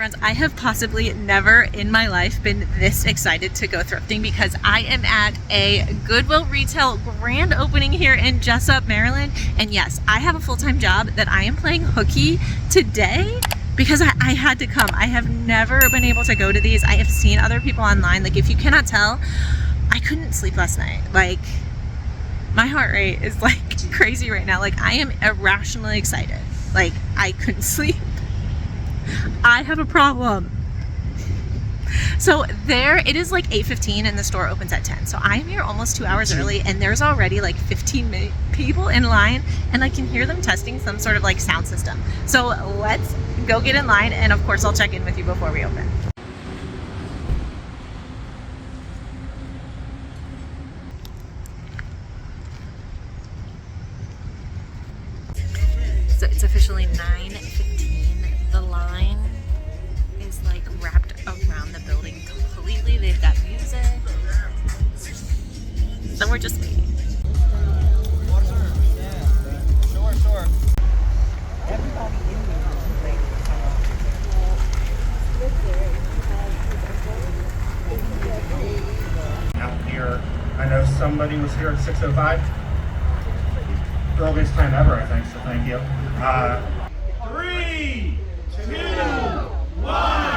friends, I have possibly never in my life been this excited to go thrifting because I am at a Goodwill retail grand opening here in Jessup, Maryland. And yes, I have a full-time job that I am playing hooky today because I had to come. I have never been able to go to these. I have seen other people online. Like, if you cannot tell, I couldn't sleep last night. Like, my heart rate is like crazy right now. Like, I am irrationally excited. Like, I couldn't sleep. I have a problem. So there, it is like 8:15 and the store opens at 10. So I'm here almost 2 hours early and there's already like 15 people in line and I can hear them testing some sort of like sound system. So let's go get in line and of course I'll check in with you before we open. So it's officially 9:15. The line is like wrapped around the building completely. They've got music. So we're just waiting. Sure. Everybody in here out here. I know somebody was here at 6:05. Earliest time ever, I think, so thank you. 3, 2, 1.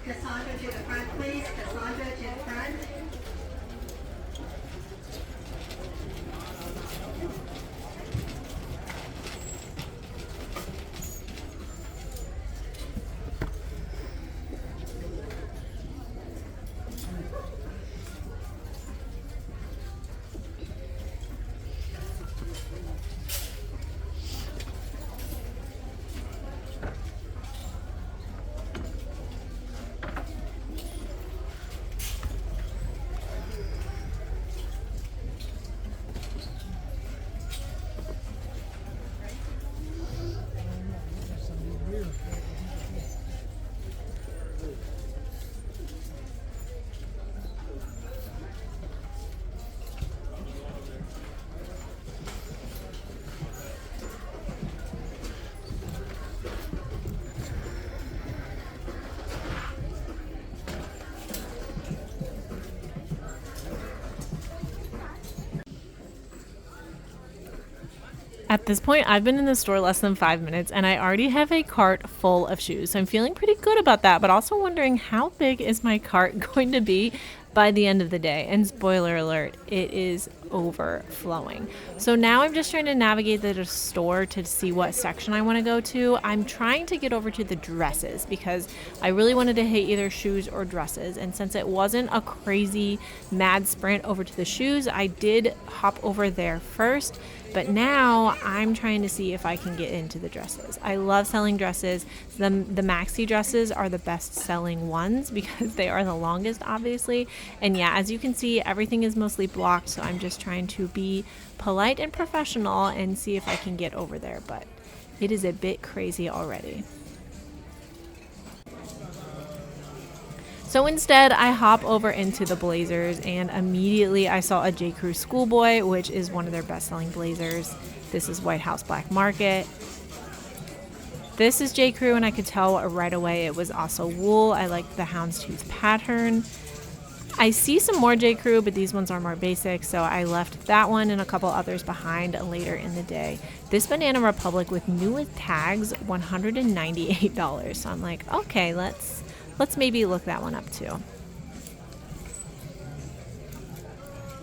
Cassandra to the front, please. Cassandra to the front. At this point, I've been in the store less than 5 minutes and I already have a cart full of shoes. So I'm feeling pretty good about that, but also wondering how big is my cart going to be by the end of the day. And spoiler alert, it is overflowing. So now I'm just trying to navigate the store to see what section I want to go to. I'm trying to get over to the dresses because I really wanted to hit either shoes or dresses. And since it wasn't a crazy mad sprint over to the shoes, I did hop over there first. But now I'm trying to see if I can get into the dresses. I love selling dresses. The maxi dresses are the best selling ones because they are the longest, obviously. And yeah, as you can see, everything is mostly blocked. So I'm just trying to be polite and professional and see if I can get over there. But it is a bit crazy already. So instead, I hop over into the blazers, and immediately I saw a J. Crew Schoolboy, which is one of their best-selling blazers. This is White House Black Market. This is J. Crew, and I could tell right away it was also wool. I liked the houndstooth pattern. I see some more J. Crew, but these ones are more basic, so I left that one and a couple others behind later in the day. This Banana Republic with new with tags, $198. So I'm like, okay, let's maybe look that one up too.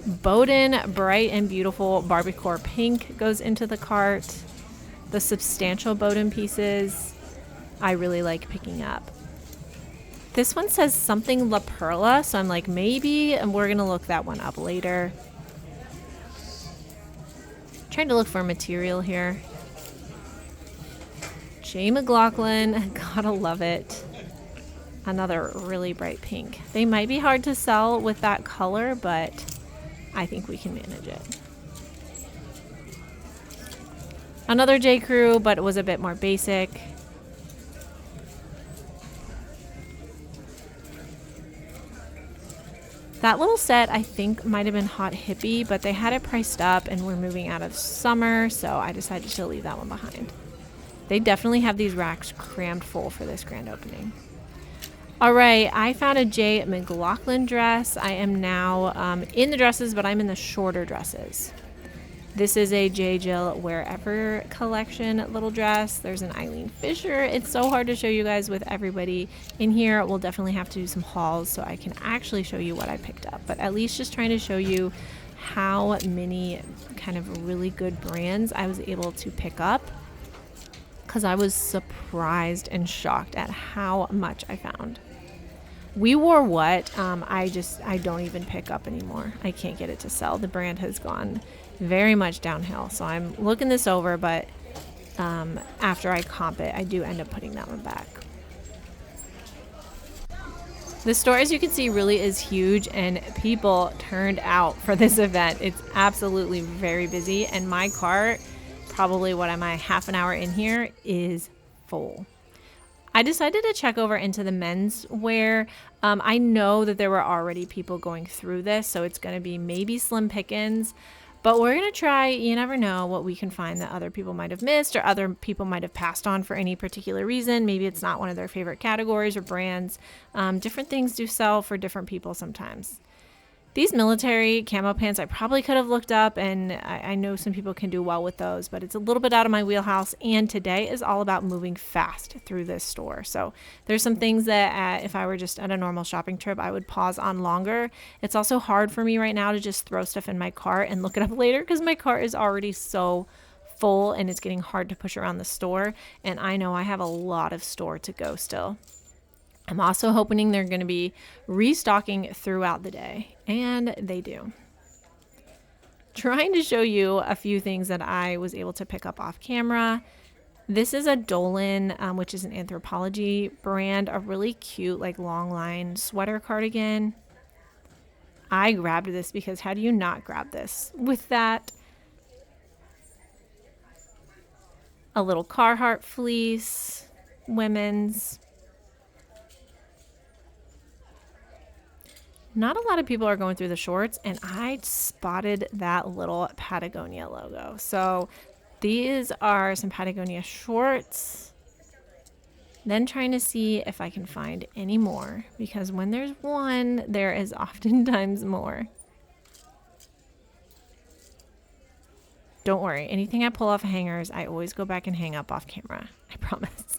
Bowden Bright and Beautiful Barbiecore Pink goes into the cart. The substantial Bowden pieces I really like picking up. This one says something La Perla, so I'm like, maybe, and we're gonna look that one up later. Trying to look for material here. J. McLaughlin, gotta love it. Another really bright pink. They might be hard to sell with that color, but I think we can manage it. Another J. Crew, but it was a bit more basic. That little set I think might have been Hot Hippie, but they had it priced up and we're moving out of summer, so I decided to leave that one behind. They definitely have these racks crammed full for this grand opening. All right, I found a J. McLaughlin dress. I am now in the dresses, but I'm in the shorter dresses. This is a J. Jill Wherever collection little dress. There's an Eileen Fisher. It's so hard to show you guys with everybody in here. We'll definitely have to do some hauls so I can actually show you what I picked up. But at least just trying to show you how many kind of really good brands I was able to pick up, because I was surprised and shocked at how much I found. We Wore What, I don't even pick up anymore. I can't get it to sell. The brand has gone very much downhill. So I'm looking this over, but after I comp it, I do end up putting that one back. The store, as you can see, really is huge, and people turned out for this event. It's absolutely very busy, and my cart, probably what am I, half an hour in here, is full. I decided to check over into the men's wear. I know that there were already people going through this, so it's going to be maybe slim pickings, but we're going to try, you never know what we can find that other people might have missed or other people might have passed on for any particular reason. Maybe it's not one of their favorite categories or brands. Different things do sell for different people sometimes. These military camo pants I probably could have looked up, and I know some people can do well with those, but it's a little bit out of my wheelhouse, and today is all about moving fast through this store. So there's some things that if I were just at a normal shopping trip, I would pause on longer. It's also hard for me right now to just throw stuff in my cart and look it up later because my cart is already so full and it's getting hard to push around the store, and I know I have a lot of store to go still. I'm also hoping they're going to be restocking throughout the day, and they do. Trying to show you a few things that I was able to pick up off camera. This is a Dolan, which is an Anthropologie brand, a really cute like long line sweater cardigan. I grabbed this because how do you not grab this with that? A little Carhartt fleece, women's. Not a lot of people are going through the shorts, and I spotted that little Patagonia logo. So these are some Patagonia shorts. Then trying to see if I can find any more, because when there's one, there is oftentimes more. Don't worry, anything I pull off hangers, I always go back and hang up off camera. I promise.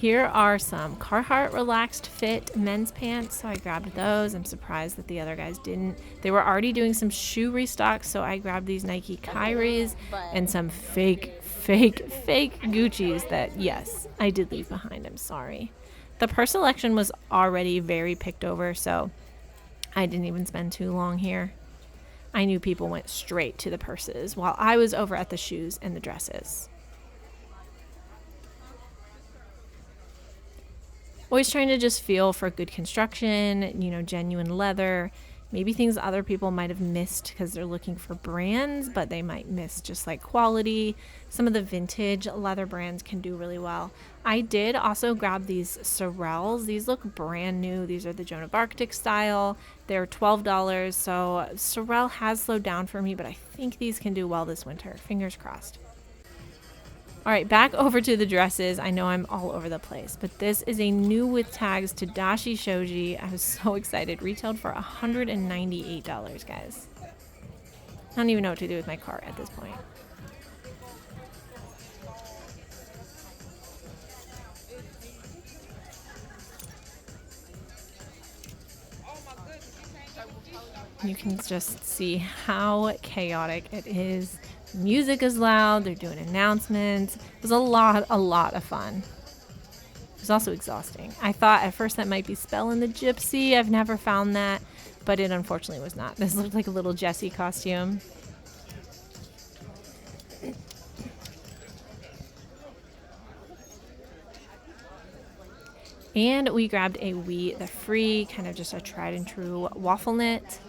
Here are some Carhartt relaxed fit men's pants, so I grabbed those. I'm surprised that the other guys didn't. They were already doing some shoe restocks, so I grabbed these Nike Kyries and some fake Gucci's that, yes, I did leave behind. I'm sorry. The purse selection was already very picked over, so I didn't even spend too long here. I knew people went straight to the purses while I was over at the shoes and the dresses. Always trying to just feel for good construction, you know, genuine leather, maybe things other people might have missed because they're looking for brands, but they might miss just like quality. Some of the vintage leather brands can do really well. I did also grab these Sorels. These look brand new. These are the Joan of Arctic style. They're $12. So Sorel has slowed down for me, but I think these can do well this winter. Fingers crossed. All right, back over to the dresses. I know I'm all over the place, but this is a new with tags Tadashi Shoji. I was so excited. Retailed for $198, guys. I don't even know what to do with my cart at this point. You can just see how chaotic it is. Music is loud. They're doing announcements. It was a lot of fun. It was also exhausting. I thought at first that might be Spell and the Gypsy. I've never found that, but it unfortunately was not. This looked like a little Jessie costume. And we grabbed a We the Free, kind of just a tried and true waffle knit.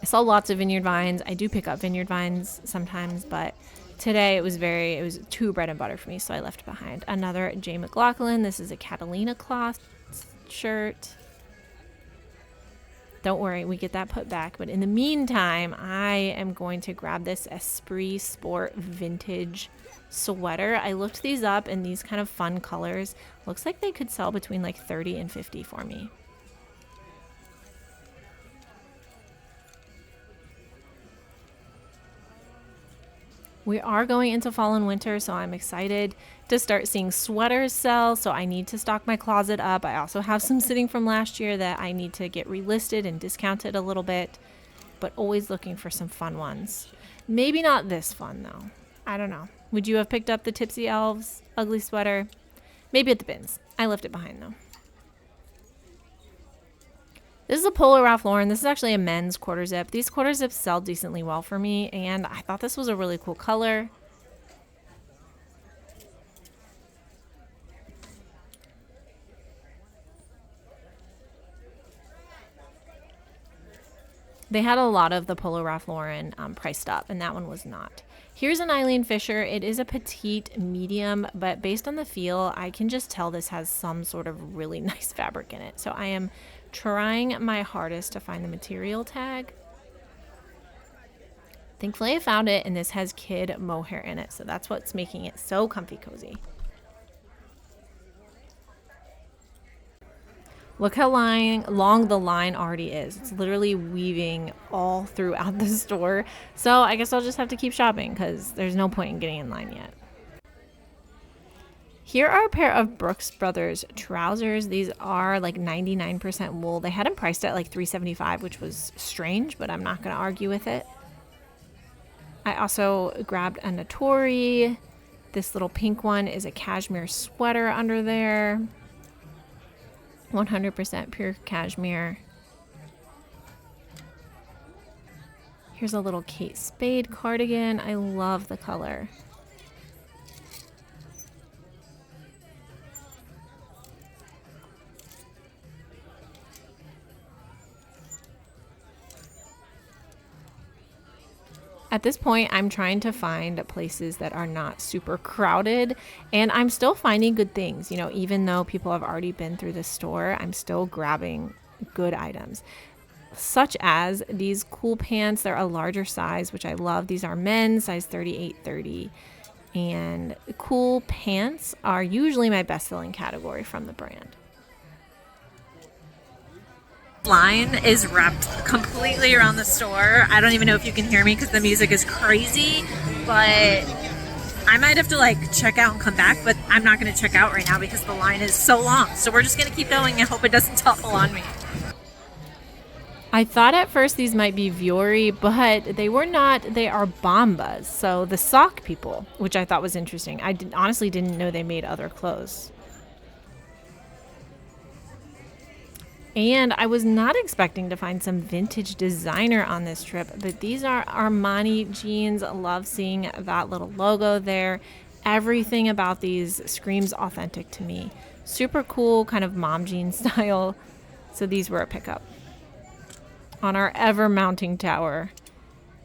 I saw lots of Vineyard Vines. I do pick up Vineyard Vines sometimes, but today it was too bread and butter for me, so I left behind. Another J. McLaughlin. This is a Catalina cloth shirt. Don't worry, we get that put back. But in the meantime, I am going to grab this Esprit Sport vintage sweater. I looked these up in these kind of fun colors. Looks like they could sell between like 30 and 50 for me. We are going into fall and winter, so I'm excited to start seeing sweaters sell, so I need to stock my closet up. I also have some sitting from last year that I need to get relisted and discounted a little bit, but always looking for some fun ones. Maybe not this fun, though. I don't know. Would you have picked up the Tipsy Elves ugly sweater? Maybe at the bins. I left it behind, though. This is a Polo Ralph Lauren. This is actually a men's quarter zip. These quarter zips sell decently well for me, and I thought this was a really cool color. They had a lot of the Polo Ralph Lauren priced up, and that one was not. Here's an Eileen Fisher. It is a petite medium, but based on the feel, I can just tell this has some sort of really nice fabric in it. So I am trying my hardest to find the material tag. Thankfully I found it, and this has kid mohair in it, so that's what's making it so comfy cozy. Look how long the line already is. It's literally weaving all throughout the store. So I guess I'll just have to keep shopping because there's no point in getting in line yet. Here are a pair of Brooks Brothers trousers. These are like 99% wool. They had them priced at like $3.75, which was strange, but I'm not going to argue with it. I also grabbed a Natori. This little pink one is a cashmere sweater under there. 100% pure cashmere. Here's a little Kate Spade cardigan. I love the color. At this point, I'm trying to find places that are not super crowded, and I'm still finding good things. You know, even though people have already been through the store, I'm still grabbing good items, such as these cool pants. They're a larger size, which I love. These are men's, size 38-30, and cool pants are usually my best-selling category from the brand. Line is wrapped completely around the store. I don't even know if you can hear me because the music is crazy, but I might have to like check out and come back, but I'm not going to check out right now because the line is so long. So we're just going to keep going and hope it doesn't topple on me. I thought at first these might be Vuori, but they were not. They are Bombas, so the sock people, which I thought was interesting. I honestly didn't know they made other clothes. And I was not expecting to find some vintage designer on this trip, but these are Armani jeans. Love seeing that little logo there. Everything about these screams authentic to me. Super cool, kind of mom jean style. So these were a pickup. On our ever mounting tower.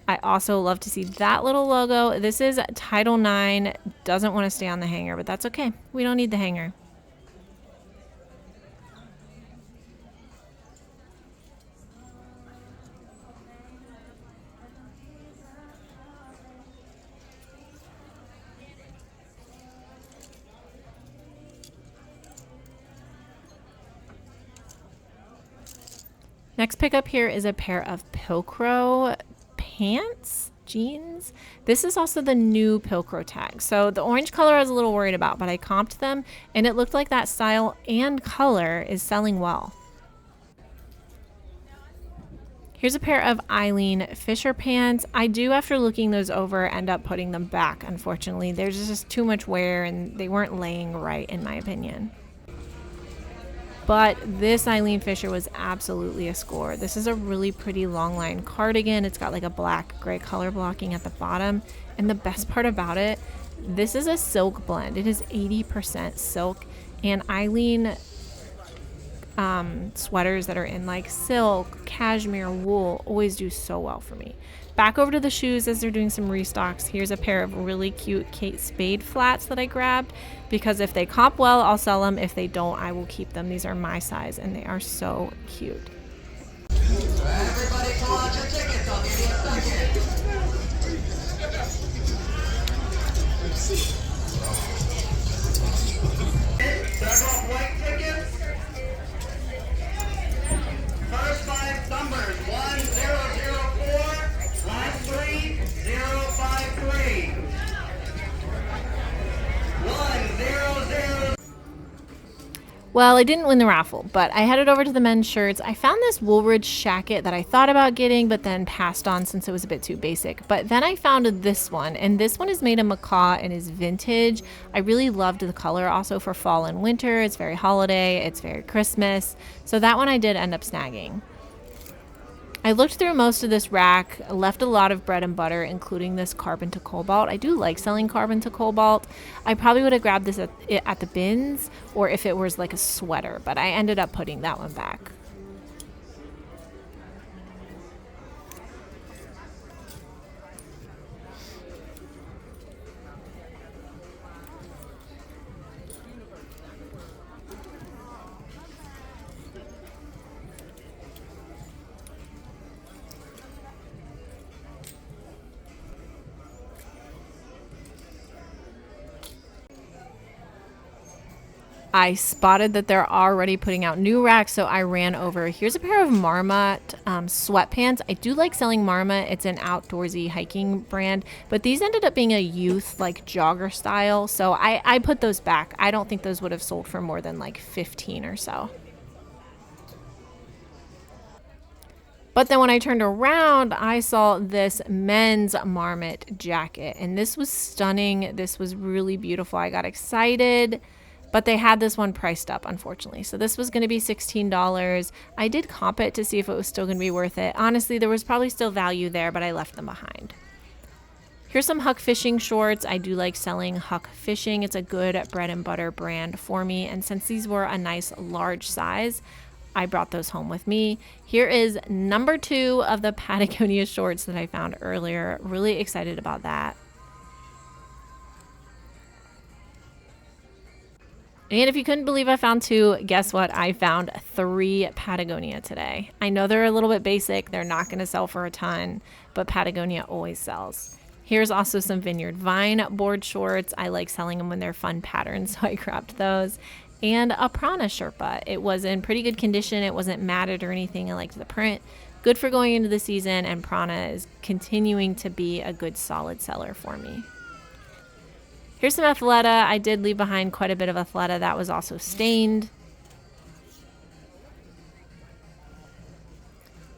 I also love to see that little logo. This is Title IX. Doesn't want to stay on the hanger, but that's okay. We don't need the hanger. Next pickup here is a pair of Pilcro pants, jeans. This is also the new Pilcro tag. So the orange color I was a little worried about, but I comped them and it looked like that style and color is selling well. Here's a pair of Eileen Fisher pants. I do, after looking those over, end up putting them back, unfortunately. There's just too much wear and they weren't laying right in my opinion. But this Eileen Fisher was absolutely a score. This is a really pretty long line cardigan. It's got like a black gray color blocking at the bottom. And the best part about it, this is a silk blend. It is 80% silk. And Eileen sweaters that are in like silk, cashmere, wool always do so well for me. Back over to the shoes as they're doing some restocks. Here's a pair of really cute Kate Spade flats that I grabbed because if they comp well, I'll sell them. If they don't, I will keep them. These are my size and they are so cute. Everybody pull out your tickets. I'll give you a second. Several white tickets. First 5 numbers, 1004. Last 3, 053. 100. Well, I didn't win the raffle, but I headed over to the men's shirts. I found this Woolridge shacket that I thought about getting, but then passed on since it was a bit too basic. But then I found this one, and this one is made of macaw and is vintage. I really loved the color also for fall and winter. It's very holiday, it's very Christmas. So that one I did end up snagging. I looked through most of this rack, left a lot of bread and butter, including this carbon to cobalt. I do like selling carbon to cobalt. I probably would have grabbed this at the bins or if it was like a sweater, but I ended up putting that one back. I spotted that they're already putting out new racks, so I ran over. Here's a pair of Marmot sweatpants. I do like selling Marmot. It's an outdoorsy hiking brand, but these ended up being a youth like jogger style, so I put those back. I don't think those would have sold for more than like 15 or so. But then when I turned around, I saw this men's Marmot jacket, and this was stunning. This was really beautiful. I got excited. But they had this one priced up, unfortunately. So this was going to be $16. I did comp it to see if it was still going to be worth it. Honestly, there was probably still value there, but I left them behind. Here's some Huck Fishing shorts. I do like selling Huck Fishing. It's a good bread and butter brand for me. And since these were a nice large size, I brought those home with me. Here is number 2 of the Patagonia shorts that I found earlier. Really excited about that. And if you couldn't believe I found 2, guess what? I found 3 Patagonia today. I know they're a little bit basic. They're not going to sell for a ton, but Patagonia always sells. Here's also some Vineyard Vine board shorts. I like selling them when they're fun patterns, so I grabbed those. And a Prana Sherpa. It was in pretty good condition. It wasn't matted or anything. I liked the print. Good for going into the season, and Prana is continuing to be a good solid seller for me. Here's some Athleta. I did leave behind quite a bit of Athleta that was also stained.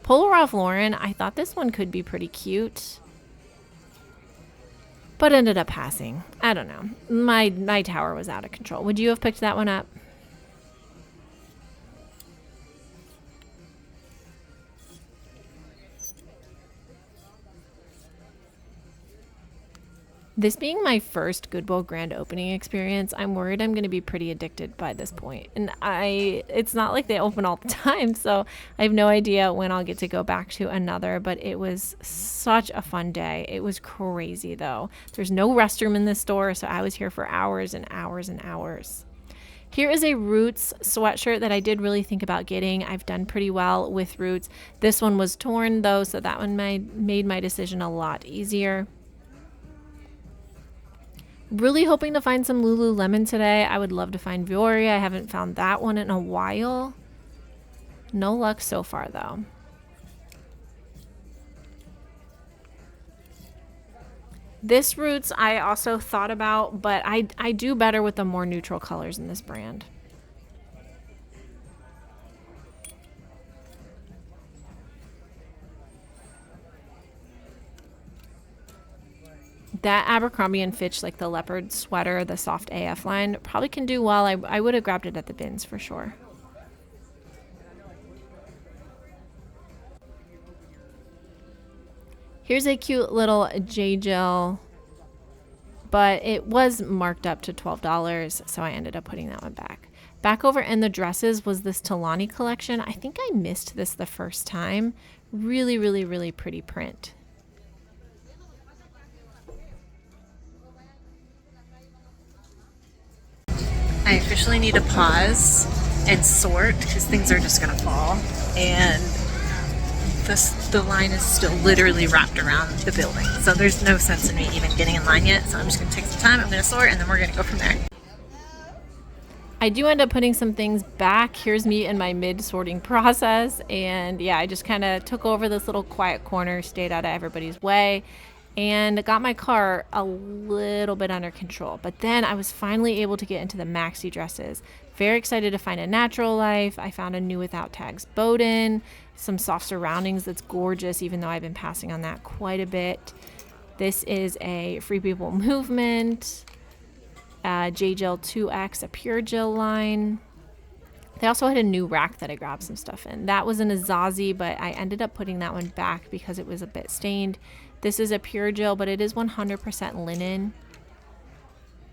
Polo Ralph Lauren, I thought this one could be pretty cute, but ended up passing. I don't know. My tower was out of control. Would you have picked that one up? This being my first Goodwill Grand Opening experience, I'm worried I'm going to be pretty addicted by this point. And it's not like they open all the time, so I have no idea when I'll get to go back to another, but it was such a fun day. It was crazy though. There's no restroom in this store, so I was here for hours and hours and hours. Here is a Roots sweatshirt that I did really think about getting. I've done pretty well with Roots. This one was torn though, so that one made my decision a lot easier. Really hoping to find some Lululemon today. I would love to find Vuori. I haven't found that one in a while. No luck so far though. This Roots I also thought about, but I do better with the more neutral colors in this brand. That Abercrombie & Fitch, like the leopard sweater, the soft AF line, probably can do well. I would have grabbed it at the bins for sure. Here's a cute little J-Gel, but it was marked up to $12, so I ended up putting that one back. Back over in the dresses was this Talani collection. I think I missed this the first time. Really, really, really pretty print. I officially need to pause and sort because things are just gonna fall, and the line is still literally wrapped around the building, so there's no sense in me even getting in line yet. So I'm just gonna take some time, I'm gonna sort, and then we're gonna go from there. I do end up putting some things back. Here's me in my mid-sorting process, and yeah, I just kind of took over this little quiet corner, stayed out of everybody's way, and got my car a little bit under control. But then I was finally able to get into the maxi dresses. Very excited to find a Natural Life. I found a new Without Tags Bowden, some soft surroundings that's gorgeous, even though I've been passing on that quite a bit. This is a Free People Movement, J-Gel 2X, a Pure Gel line. They also had a new rack that I grabbed some stuff in. That was in a Zazie, but I ended up putting that one back because it was a bit stained. This is a Pure Gel, but it is 100% linen.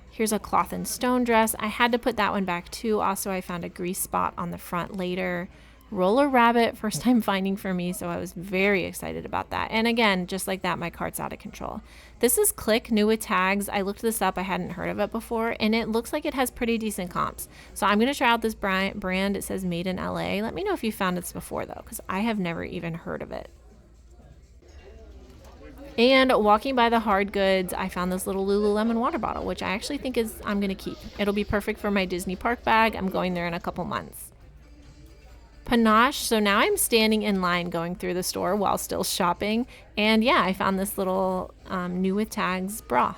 Here's a Cloth and Stone dress. I had to put that one back too. Also, I found a grease spot on the front later. Roller Rabbit, first time finding for me, so I was very excited about that. And again, just like that, my cart's out of control. This is Click, new with tags. I looked this up. I hadn't heard of it before, and it looks like it has pretty decent comps. So I'm going to try out this brand. It says made in LA. Let me know if you found this before, though, because I have never even heard of it. And walking by the hard goods, I found this little Lululemon water bottle, which I actually think I'm going to keep. It'll be perfect for my Disney park bag. I'm going there in a couple months. Panache. So now I'm standing in line going through the store while still shopping. And yeah, I found this little new with tags bra.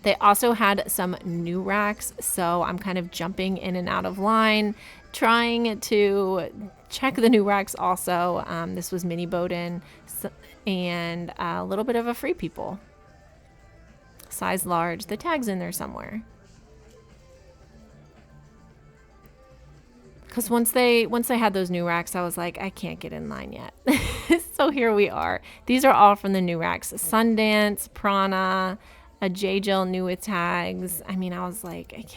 They also had some new racks, so I'm kind of jumping in and out of line, trying to check the new racks also. This was Mini Bowden and a little bit of a Free People. Size large. The tag's in there somewhere. Because once they had those new racks, I was like, I can't get in line yet. So here we are. These are all from the new racks. Sundance, Prana, a J-Gel new with tags. I mean, I was like,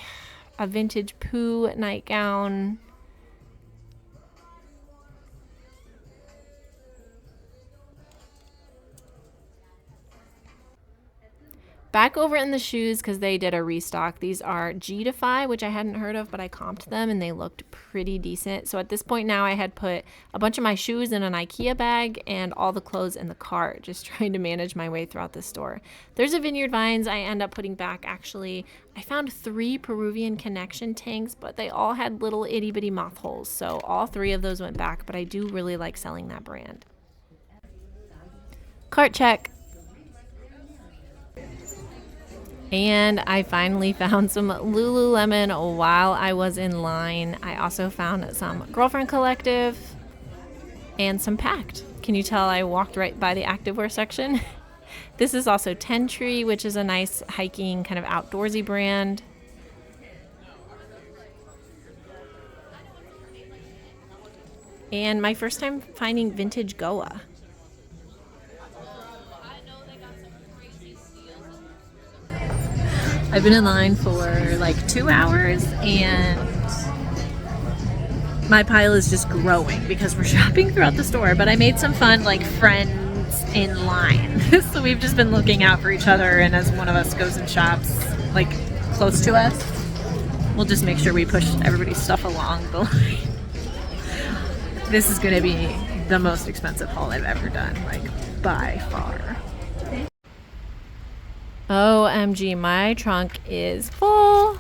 a vintage Pooh nightgown. Back over in the shoes, because they did a restock. These are G-Defy, which I hadn't heard of, but I comped them and they looked pretty decent. So at this point now, I had put a bunch of my shoes in an IKEA bag and all the clothes in the cart, just trying to manage my way throughout the store. There's a Vineyard Vines I end up putting back. Actually, I found 3 Peruvian Connection tanks, but they all had little itty bitty moth holes. So all 3 of those went back, but I do really like selling that brand. Cart check. And I finally found some Lululemon while I was in line. I also found some Girlfriend Collective and some Pact. Can you tell I walked right by the activewear section? This is also Ten Tree, which is a nice hiking kind of outdoorsy brand. And my first time finding vintage Goa. I've been in line for like 2 hours and my pile is just growing because we're shopping throughout the store, but I made some fun like friends in line. So we've just been looking out for each other, and as one of us goes and shops like close to us, we'll just make sure we push everybody's stuff along the line. This is gonna be the most expensive haul I've ever done, like by far. OMG, my trunk is full.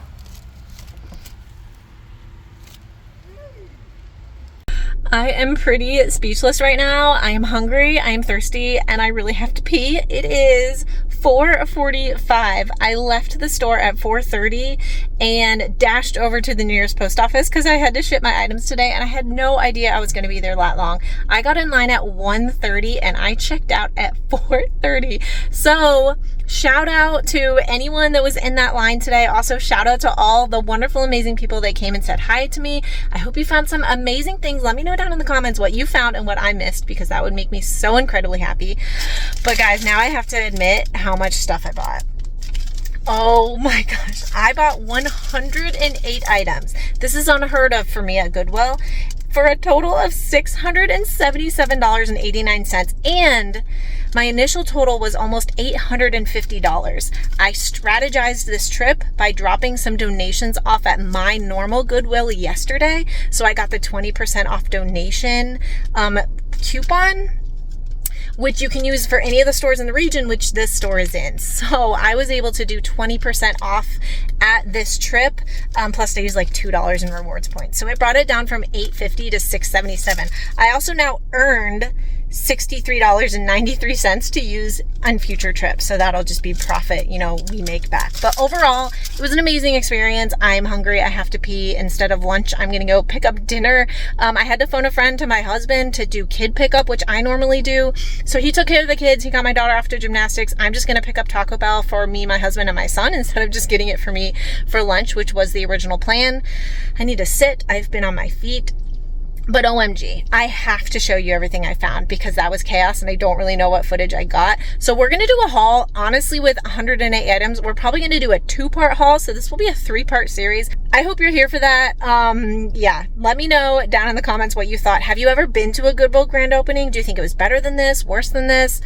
I am pretty speechless right now. I am hungry, I am thirsty, and I really have to pee. It is 4:45. I left the store at 4:30 and dashed over to the nearest post office because I had to ship my items today, and I had no idea I was going to be there that long. I got in line at 1:30 and I checked out at 4:30. So shout out to anyone that was in that line today. Also shout out to all the wonderful, amazing people that came and said hi to me. I hope you found some amazing things. Let me know down in the comments what you found and what I missed, because that would make me so incredibly happy. But guys, now I have to admit how much stuff I bought. Oh my gosh, I bought 108 items. This is unheard of for me at Goodwill, for a total of $677.89, and my initial total was almost $850. I strategized this trip by dropping some donations off at my normal Goodwill yesterday, so I got the 20% off donation coupon, which you can use for any of the stores in the region, which this store is in. So I was able to do 20% off at this trip, plus I used like $2 in rewards points. So it brought it down from $850 to $677. I also now earned $63.93 to use on future trips. So that'll just be profit, you know, we make back. But overall, it was an amazing experience. I'm hungry. I have to pee. Instead of lunch, I'm going to go pick up dinner. I had to phone a friend to my husband to do kid pickup, which I normally do. So he took care of the kids. He got my daughter off to gymnastics. I'm just going to pick up Taco Bell for me, my husband, and my son, instead of just getting it for me for lunch, which was the original plan. I need to sit. I've been on my feet. But OMG, I have to show you everything I found because that was chaos and I don't really know what footage I got. So we're going to do a haul, honestly, with 108 items. We're probably going to do a 2-part haul, so this will be a 3-part series. I hope you're here for that. Yeah, let me know down in the comments what you thought. Have you ever been to a Goodwill Grand Opening? Do you think it was better than this, worse than this?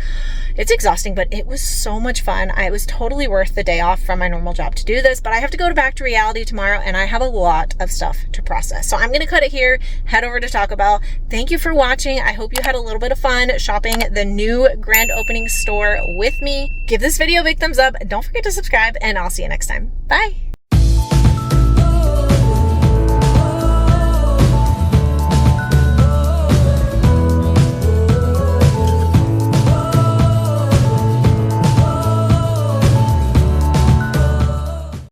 It's exhausting, but it was so much fun. It was totally worth the day off from my normal job to do this, but I have to go back to reality tomorrow and I have a lot of stuff to process. So I'm going to cut it here, head over to Taco Bell. Thank you for watching. I hope you had a little bit of fun shopping the new grand opening store with me. Give this video a big thumbs up. Don't forget to subscribe, and I'll see you next time. Bye.